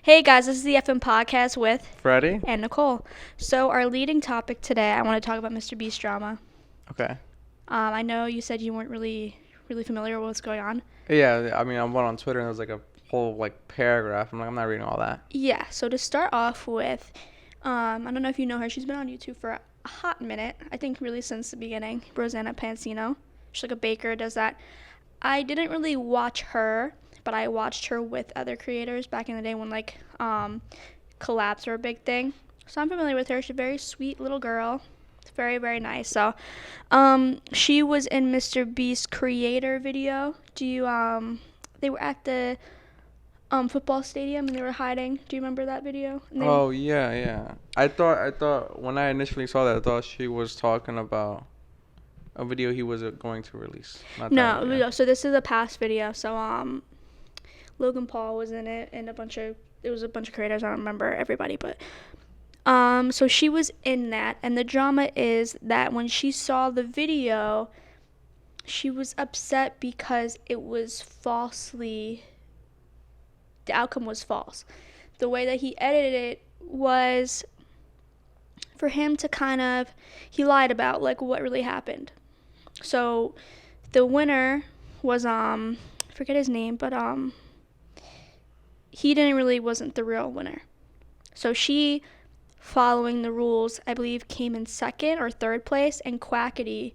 Hey guys, this is the FM podcast with Fredy? and Nicole. So our leading topic today, I want to talk about MrBeast drama. Okay. I know you said you weren't really familiar with what's going on. Yeah, I mean, I went on Twitter and there was like a whole paragraph. I'm not reading all that. Yeah. So to start off with, I don't know if you know her. She's been on YouTube for a hot minute. I think really since the beginning. Rosanna Pansino. She's like a baker. Does that. I didn't really watch her, but I watched her with other creators back in the day when collabs were a big thing. So I'm familiar with her. She's a very sweet little girl. It's very, very nice. So she was in MrBeast creator video. They were at the football stadium and they were hiding. Do you remember that video? Oh yeah. I thought when I initially saw that, I thought she was talking about a video he was going to release. Not that video. No, so this is a past video. So Logan Paul was in it and it was a bunch of creators. I don't remember everybody, but so she was in that, and the drama is that when she saw the video, she was upset because the outcome was false. The way that he edited it was for him to he lied about like what really happened. So the winner was I forget his name, but he wasn't the real winner. So she, following the rules, I believe came in second or third place, and Quackity,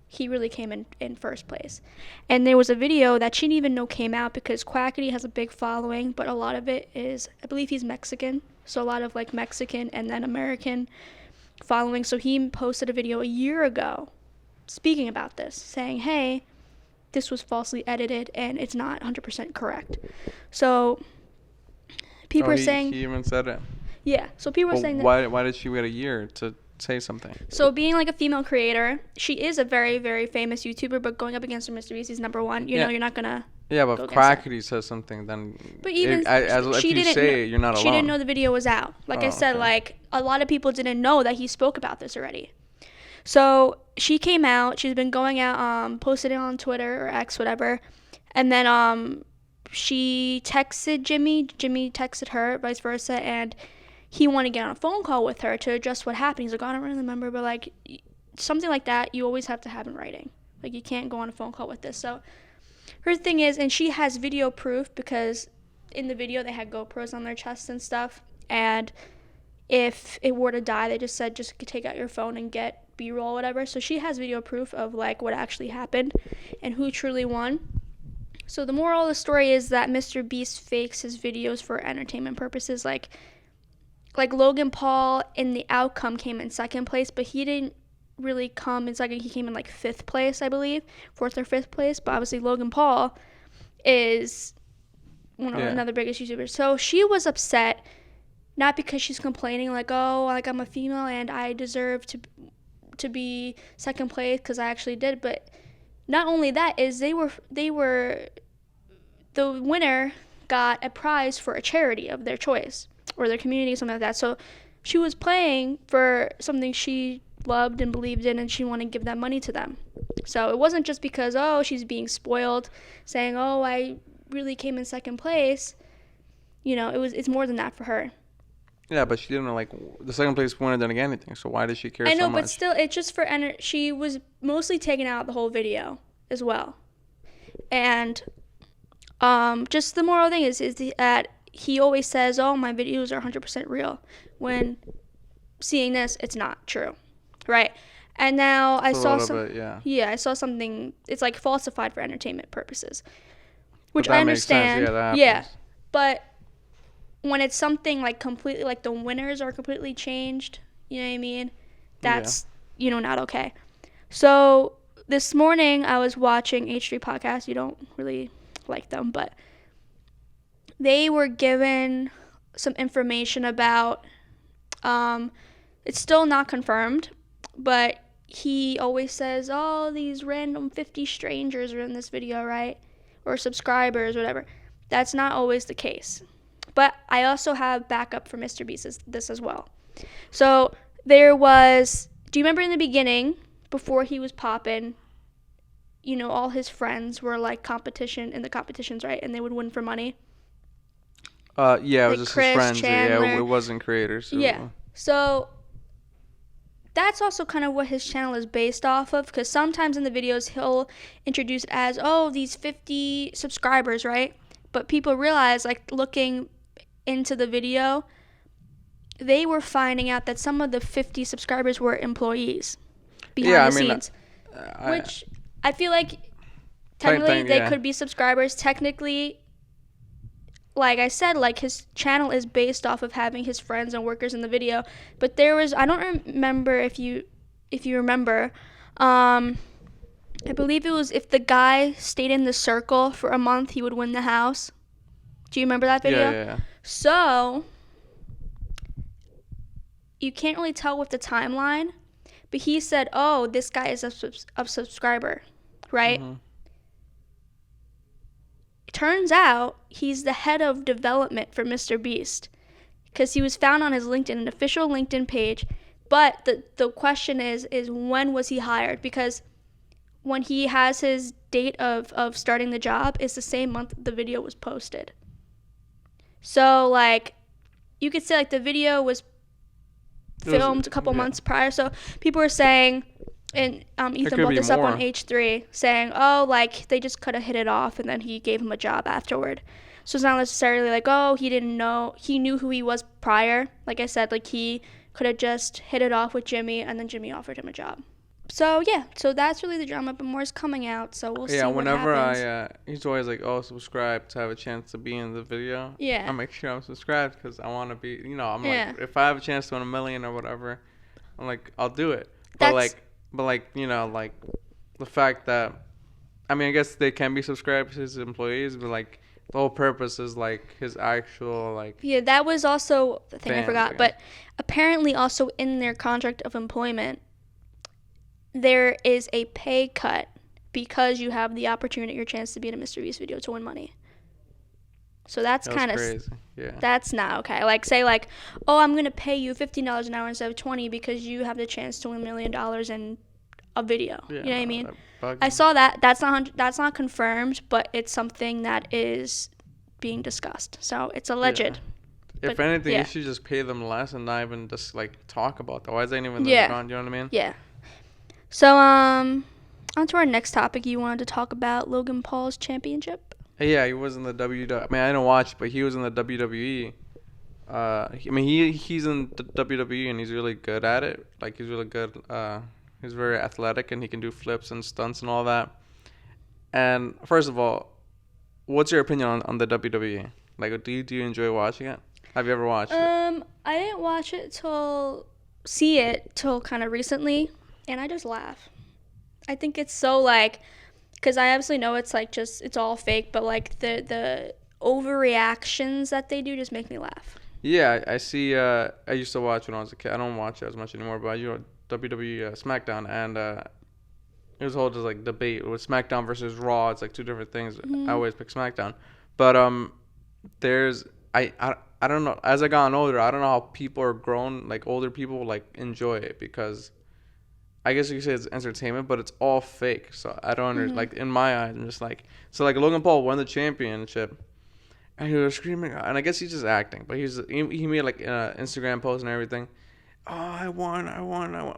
he really came in first place. And there was a video that she didn't even know came out because Quackity has a big following, but a lot of it is, I believe he's Mexican, so a lot of like Mexican and then American following. So he posted a video a year ago speaking about this, saying, hey, this was falsely edited and it's not 100% correct. So people are saying... He even said it. Yeah, so people are saying that... Why did she wait a year to say something? So being like a female creator, she is a very, very famous YouTuber, but going up against her MrBeast, he's number one. You know, you're not going to... Yeah, but if Quackity says something, then... But even... if you say it, you're not alone. She didn't know the video was out. Like I said, like, a lot of people didn't know that he spoke about this already. So she came out. She's been going out, posted it on Twitter or X, whatever. And then she texted Jimmy. Jimmy texted her, vice versa, and he wanted to get on a phone call with her to address what happened. He's like, I don't really remember, but like something like that, you always have to have in writing. Like you can't go on a phone call with this. So her thing is, and she has video proof because in the video they had GoPros on their chests and stuff. And if it were to die, they just said just take out your phone and get B-roll or whatever. So she has video proof of like what actually happened and who truly won. So the moral of the story is that MrBeast fakes his videos for entertainment purposes. Like Logan Paul in the outcome came in second place, but he didn't really come in second. He came in like fifth place, I believe, fourth or fifth place. But obviously Logan Paul is another biggest YouTuber. So she was upset, not because she's complaining like, oh, like I'm a female and I deserve to be second place because I actually did. But not only that is the winner got a prize for a charity of their choice or their community, something like that. So she was playing for something she loved and believed in, and she wanted to give that money to them. So it wasn't just because, oh, she's being spoiled, saying, oh, I really came in second place. You know, it's more than that for her. Yeah, but she didn't know, like, the second place winner didn't get anything, so why does she care so much? I know, but still, it's just for she was mostly taking out the whole video as well. And just the moral thing is that he always says, oh, my videos are 100% real. When seeing this, it's not true, right? And now I saw something, it's like falsified for entertainment purposes, which I understand. Yeah, but when it's something like completely, like the winners are completely changed, you know what I mean? That's, not okay. So this morning I was watching H3 podcast. You don't really like them, but they were given some information about, it's still not confirmed, but he always says, oh, these random 50 strangers are in this video, right? Or subscribers, whatever. That's not always the case. But I also have backup for MrBeast this as well. So there was, do you remember in the beginning, before he was popping, all his friends were like in the competitions, right? And they would win for money. Yeah, it was Like just Chris, his friends. Chandler. Yeah, it wasn't creators. Yeah. So that's also kind of what his channel is based off of, because sometimes in the videos he'll introduce it as, oh, these 50 subscribers, right? But people realize, like, looking into the video, they were finding out that some of the 50 subscribers were employees behind the scenes, which I feel like technically they could be subscribers. Technically, like I said, like, his channel is based off of having his friends and workers in the video. But there was, I don't remember if you remember, I believe it was if the guy stayed in the circle for a month, he would win the house. Do you remember that video? Yeah. So you can't really tell with the timeline, but he said, oh, this guy is a subscriber, right? Mm-hmm. Turns out he's the head of development for MrBeast, because he was found on his LinkedIn, an official LinkedIn page. But the question is when was he hired? Because when he has his date of starting the job is the same month the video was posted. So, like, you could say, like, the video was filmed a couple months prior. So people were saying, and Ethan brought this up on H3, saying, oh, like, they just could have hit it off and then he gave him a job afterward. So it's not necessarily like, oh, he didn't know, he knew who he was prior. Like I said, like, he could have just hit it off with Jimmy and then Jimmy offered him a job. So yeah, so that's really the drama, but more's coming out, so we'll see what happens. Yeah, whenever he's always like, oh, subscribe to have a chance to be in the video. Yeah. I make sure I'm subscribed because I want to be, I'm like, if I have a chance to win $1 million or whatever, I'm like, I'll do it. But like, the fact that, I mean, I guess they can be subscribed to his employees, but like, the whole purpose is like his actual, like. Yeah, that was also the thing I forgot, but apparently also in their contract of employment, there is a pay cut because you have the opportunity or chance to be in a MrBeast video to win money. So that's kind of crazy. Yeah. That's not okay. Like, say, like, oh, I'm gonna pay you $15 an hour instead of $20 because you have the chance to win $1 million in a video. Yeah, you know what I mean? I saw that. That's not confirmed, but it's something that is being discussed. So it's alleged. Yeah. If anything, you should just pay them less and not even just like talk about that. Why is that even on? You know what I mean? Yeah. So, on to our next topic. You wanted to talk about Logan Paul's championship? Yeah, he was in the WWE. I mean, I didn't watch, but he was in the WWE. He's in the WWE and he's really good at it. Like, he's really good. He's very athletic and he can do flips and stunts and all that. And first of all, what's your opinion on the WWE? Like, do you enjoy watching it? Have you ever watched it? I didn't watch it till kind of recently. And I just laugh. I think it's so, like, because I obviously know it's, like, just, it's all fake, but, like, the overreactions that they do just make me laugh. Yeah, I see, I used to watch when I was a kid. I don't watch it as much anymore, but WWE SmackDown, and it was a whole just, like, debate with SmackDown versus Raw. It's, like, two different things. Mm-hmm. I always pick SmackDown. But there's, I don't know, as I gotten older, I don't know how people are grown, like, older people, like, enjoy it, because I guess you could say it's entertainment, but it's all fake. So I don't understand. Like, in my eyes, I'm just like, so like Logan Paul won the championship, and he was screaming, and I guess he's just acting. But he made like an Instagram post and everything. Oh, I won.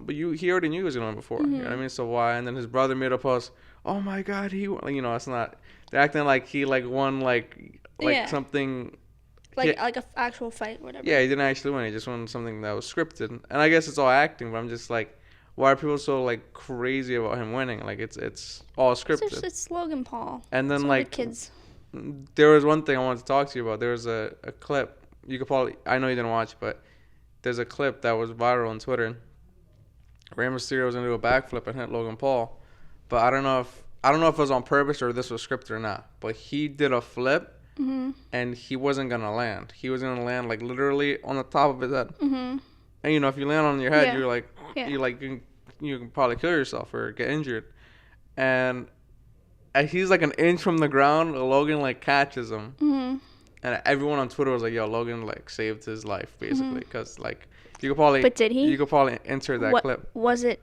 But he already knew he was gonna win before. You know what I mean? So why? And then his brother made a post. Oh my God, he won. It's not. They're acting like he like won like something. Like an actual fight, whatever. Yeah, he didn't actually win. He just won something that was scripted. And I guess it's all acting. But I'm just like, why are people so like crazy about him winning? Like it's all scripted. It's Logan Paul. And then it's like the kids. There was one thing I wanted to talk to you about. There was a clip. You could probably, I know you didn't watch, but there's a clip that was viral on Twitter. Rey Mysterio was gonna do a backflip and hit Logan Paul, but I don't know if it was on purpose or this was scripted or not. But he did a flip, and he wasn't gonna land. He was gonna land like literally on the top of his head. And if you land on your head, you're like. Yeah. You can probably kill yourself or get injured. And he's like an inch from the ground. Logan like catches him. And everyone on Twitter was like, yo, Logan like saved his life basically. Because like you could probably. But did he? You could probably insert that clip. Was it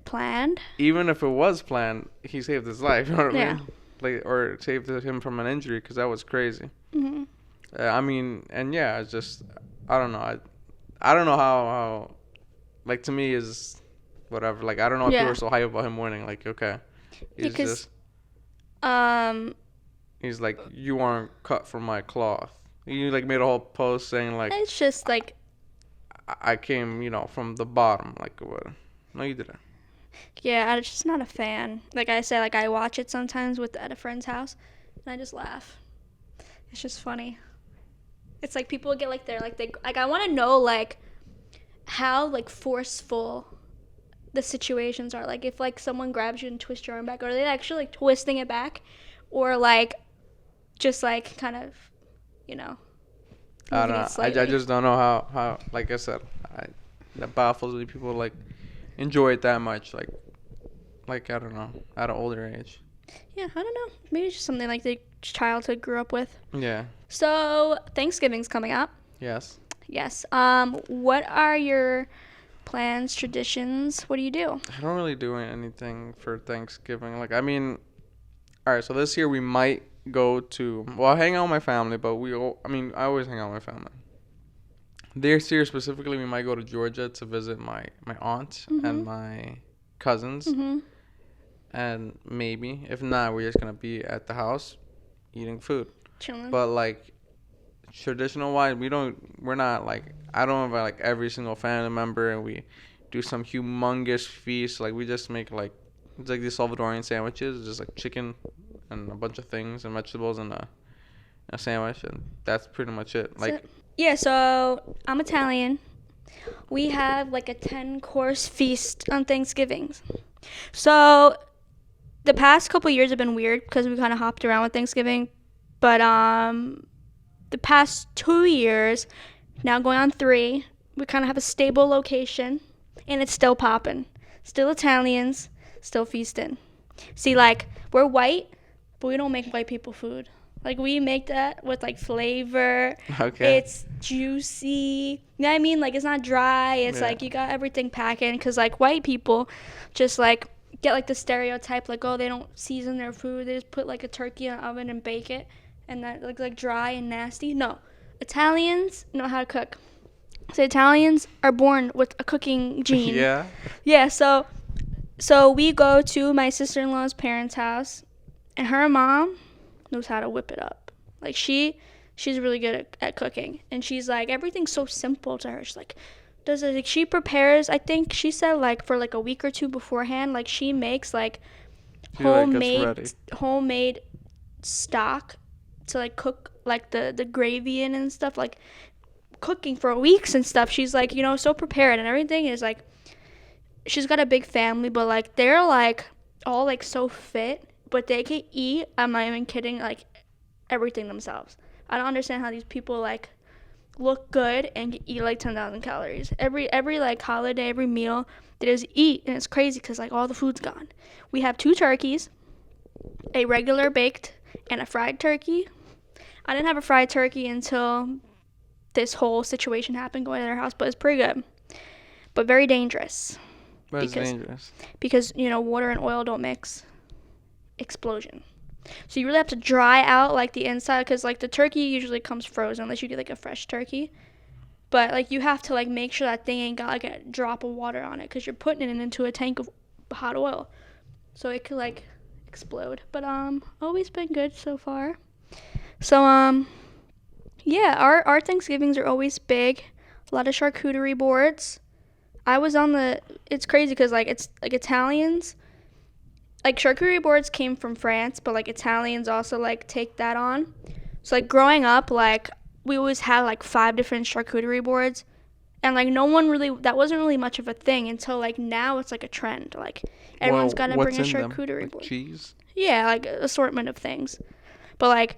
planned? Even if it was planned, he saved his life. You know what I mean? Like, or saved him from an injury because that was crazy. I mean, and yeah, it's just I don't know. I don't know how like to me is whatever. Like I don't know why people Yeah. are so hype about him winning. Like okay, he's Because just um he's like you aren't cut from my cloth. He like made a whole post saying like it's just like, I came from the bottom. Like what? No, you didn't. yeah, I'm just not a fan. Like I said, like I watch it sometimes at a friend's house, and I just laugh. It's just funny. It's like people get like like I want to know like how like forceful the situations are. Like if like someone grabs you and twists your arm back, are they actually like twisting it back, or like just like kind of, you know, I don't moving it know. I slightly? just don't know how like I said, that baffles me. People like enjoy it that much. Like I don't know, at an older age. Yeah, I don't know. Maybe it's just something like the childhood grew up with. Yeah. So Thanksgiving's coming up. Yes. Yes. What are your plans, traditions? What do you do? I don't really do anything for Thanksgiving. Like I mean, all right. So this year we might go to hang out with my family, but I always hang out with my family. This year specifically, we might go to Georgia to visit my aunt and Mhm. my cousins, Mhm. and maybe if not, we're just gonna be at the house eating food. Chilling. But like traditional wise, we're not like I don't invite like every single family member and we do some humongous feast. Like we just make like it's like these Salvadorian sandwiches, just like chicken and a bunch of things and vegetables and a sandwich, and that's pretty much it. So, yeah. So I'm Italian. We have like a 10-course feast on Thanksgiving. So the past couple years have been weird because we kind of hopped around with Thanksgiving, but the past 2 years, now going on 3, we kind of have a stable location, and it's still popping. Still Italians, still feasting. See, like, we're white, but we don't make white people food. Like, we make that with, like, flavor. Okay. It's juicy. You know what I mean? Like, it's not dry. It's, Yeah. like, you got everything packed in. Because, like, white people just, like, get, like, the stereotype, like, oh, they don't season their food. They just put, like, a turkey in the oven and bake it. And that looks like dry and nasty. No, Italians know how to cook. So Italians are born with a cooking gene. Yeah. Yeah. So we go to my sister-in-law's parents' house, and her mom knows how to whip it up. Like she's really good at cooking, and she's like everything's so simple to her. She's like she prepares. I think she said like for like a week or two beforehand. Like she makes like She like gets ready. homemade stock to like cook like the gravy in and stuff, like cooking for weeks and stuff. She's like, so prepared, and everything is like she's got a big family, but like they're like all like so fit, but they can eat, I'm not even kidding, like everything themselves. I don't understand how these people like look good and can eat like 10,000 calories every like holiday, every meal they just eat, and it's crazy because like all the food's gone. We have 2 turkeys, a regular baked and a fried turkey. I didn't have a fried turkey until this whole situation happened going to their house, but it's pretty good, but very dangerous But it's dangerous. because water and oil don't mix. Explosion. So you really have to dry out like the inside, because like the turkey usually comes frozen unless you get like a fresh turkey, but like you have to like make sure that thing ain't got like a drop of water on it, because you're putting it into a tank of hot oil, so it could like explode. But always been good so far. So yeah, our Thanksgivings are always big. A lot of charcuterie boards. It's crazy because like it's like Italians, like charcuterie boards came from France, but like Italians also like take that on. So like growing up, like we always had like 5 different charcuterie boards, and like that wasn't really much of a thing until like now it's like a trend. Like everyone's got to bring a charcuterie board. Cheese. Yeah, like an assortment of things. But like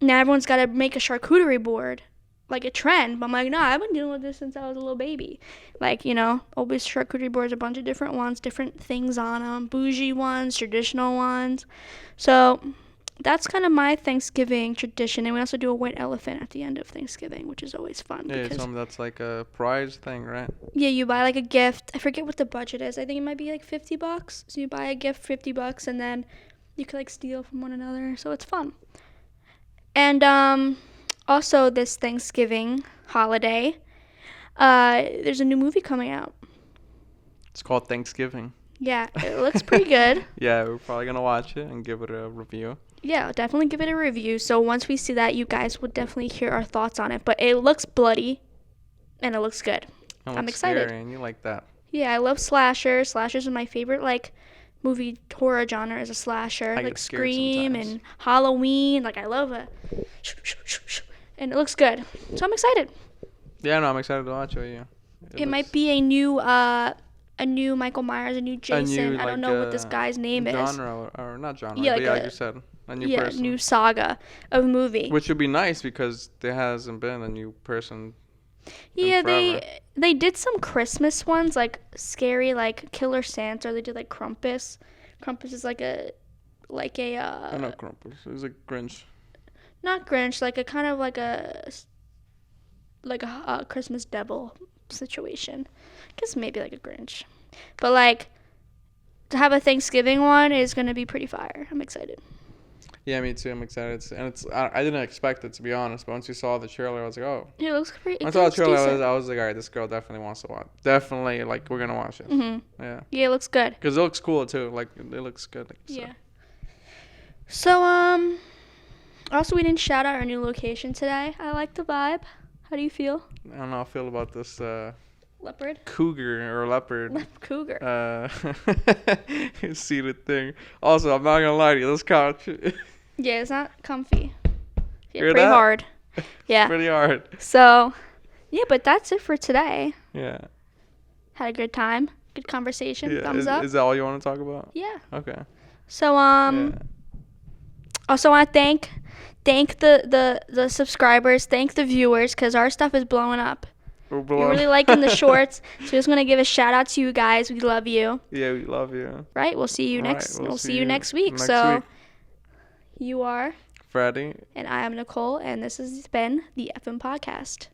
now everyone's got to make a charcuterie board, like a trend. But I'm like, nah, I've been dealing with this since I was a little baby. Like, always charcuterie boards, a bunch of different ones, different things on them, bougie ones, traditional ones. So that's kind of my Thanksgiving tradition. And we also do a white elephant at the end of Thanksgiving, which is always fun. Yeah, because that's like a prize thing, right? yeah, you buy like a gift. I forget what the budget is. I think it might be like $50. So you buy a gift, $50, and then you could like steal from one another. So it's fun. And Also, this Thanksgiving holiday, there's a new movie coming out. It's called Thanksgiving. Yeah, it looks pretty good. Yeah, we're probably gonna watch it and give it a review. Yeah, definitely give it a review. So once we see that, you guys will definitely hear our thoughts on it. But it looks bloody, and it looks good. I'm excited. Scary, and you like that. Yeah, I love slashers. Slashers are my favorite, like, movie horror genre is a slasher. I like get scared Scream sometimes. and Halloween. Like, I love it. And it looks good. So I'm excited. Yeah, no, I'm excited to watch it. Yeah. It might be a new Michael Myers, a new Jason. I don't know what this guy's name is. Genre or not genre, Yeah, but like like you said, a new person. New saga of movie. Which would be nice because there hasn't been a new person. Yeah, they did some Christmas ones, like scary, like Killer Santa. They did like Krampus. Krampus is like a I know Krampus. It's like Grinch. not Grinch, like a kind of like a Christmas devil situation. I guess maybe like a Grinch, but like to have a Thanksgiving one is gonna be pretty fire. I'm excited. Yeah, me too. I'm excited. I didn't expect it, to be honest, but once we saw the trailer, I was like, oh. It looks pretty. When I saw the trailer, I was like, all right, this girl definitely wants to watch. Definitely, like, we're gonna watch it. Yeah. Yeah, it looks good. Because it looks cool too. Like, it looks good. Like you said. So also we didn't shout out our new location today. I like the vibe. How do you feel? I don't know how I feel about this Leopard. cougar or leopard. Cougar. Seated thing. Also, I'm not gonna lie to you, this couch. Yeah, it's not comfy. Yeah, Hear pretty that? hard. Yeah. Pretty hard. So, yeah, but that's it for today. Yeah. Had a good time. Good conversation. Yeah. Thumbs up. Is that all you want to talk about? Yeah. Okay. So Yeah. also want to thank the subscribers, thank the viewers, because our stuff is blowing up. We're You're really liking the shorts, so just want to give a shout out to you guys. We love you. Yeah, we love you. Right? We'll see you All next. right, We'll see you next week. Next So week. you are Fredy. and I am Nicole, and this has been the FM Podcast.